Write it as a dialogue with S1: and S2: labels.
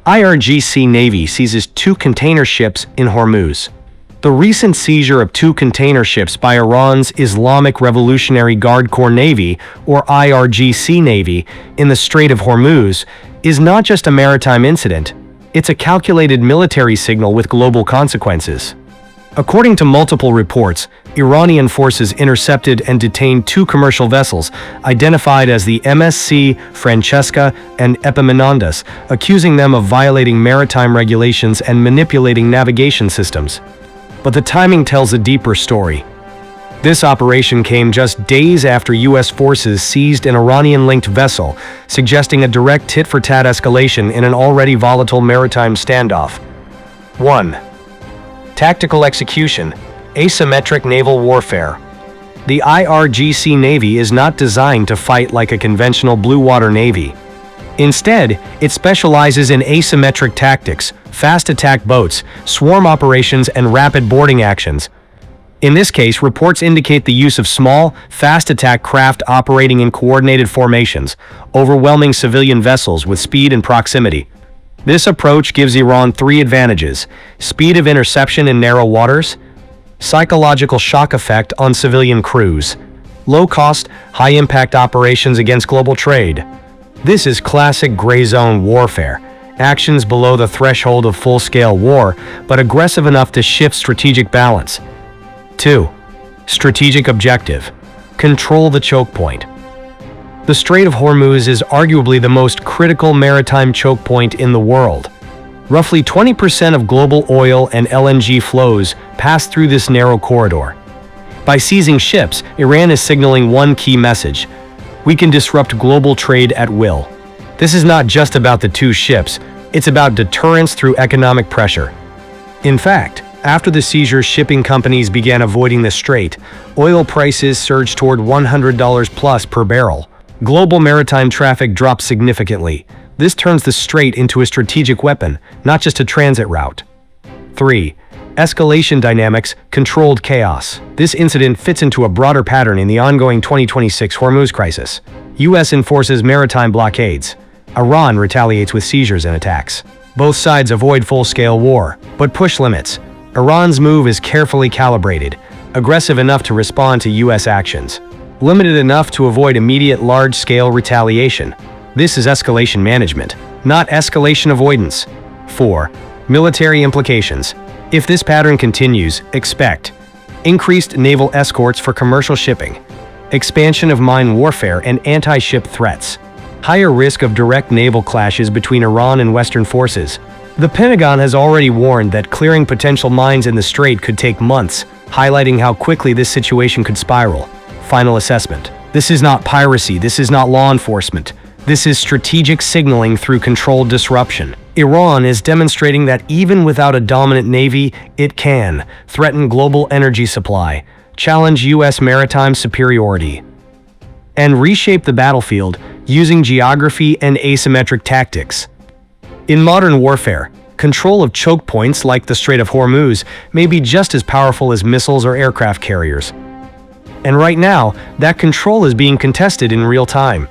S1: IRGC Navy seizes 2 container ships in Hormuz. The recent seizure of 2 container ships by Iran's Islamic Revolutionary Guard Corps Navy, or IRGC Navy, in the Strait of Hormuz is not just a maritime incident, it's a calculated military signal with global consequences. According to multiple reports, Iranian forces intercepted and detained 2 commercial vessels, identified as the MSC Francesca and Epaminondas, accusing them of violating maritime regulations and manipulating navigation systems. But the timing tells a deeper story. This operation came just days after U.S. forces seized an Iranian-linked vessel, suggesting a direct tit-for-tat escalation in an already volatile maritime standoff. 1. Tactical execution, asymmetric naval warfare. The IRGC Navy is not designed to fight like a conventional blue-water navy. Instead, it specializes in asymmetric tactics, fast attack boats, swarm operations, and rapid boarding actions. In this case, reports indicate the use of small, fast attack craft operating in coordinated formations, overwhelming civilian vessels with speed and proximity. This approach gives Iran 3 advantages: speed of interception in narrow waters, psychological shock effect on civilian crews, low-cost, high-impact operations against global trade. This is classic gray zone warfare, actions below the threshold of full-scale war, but aggressive enough to shift strategic balance. 2. Strategic objective: control the choke point. The Strait of Hormuz is arguably the most critical maritime choke point in the world. Roughly 20% of global oil and LNG flows pass through this narrow corridor. By seizing ships, Iran is signaling one key message: we can disrupt global trade at will. This is not just about the 2 ships, it's about deterrence through economic pressure. In fact, after the seizure, shipping companies began avoiding the strait. Oil prices surged toward $100 plus per barrel. Global maritime traffic dropped significantly. This turns the strait into a strategic weapon, not just a transit route. 3. Escalation dynamics, controlled chaos. This incident fits into a broader pattern in the ongoing 2026 Hormuz crisis. U.S. enforces maritime blockades. Iran retaliates with seizures and attacks. Both sides avoid full-scale war, but push limits. Iran's move is carefully calibrated, aggressive enough to respond to U.S. actions, limited enough to avoid immediate large-scale retaliation. This is escalation management, not escalation avoidance. 4. Military implications. If this pattern continues, expect increased naval escorts for commercial shipping, expansion of mine warfare and anti-ship threats, higher risk of direct naval clashes between Iran and Western forces. The Pentagon has already warned that clearing potential mines in the strait could take months, highlighting how quickly this situation could spiral. Final assessment. This is not piracy, this is not law enforcement. This is strategic signaling through controlled disruption. Iran is demonstrating that even without a dominant navy, it can threaten global energy supply, challenge U.S. maritime superiority, and reshape the battlefield using geography and asymmetric tactics. In modern warfare, control of choke points like the Strait of Hormuz may be just as powerful as missiles or aircraft carriers. And right now, that control is being contested in real time.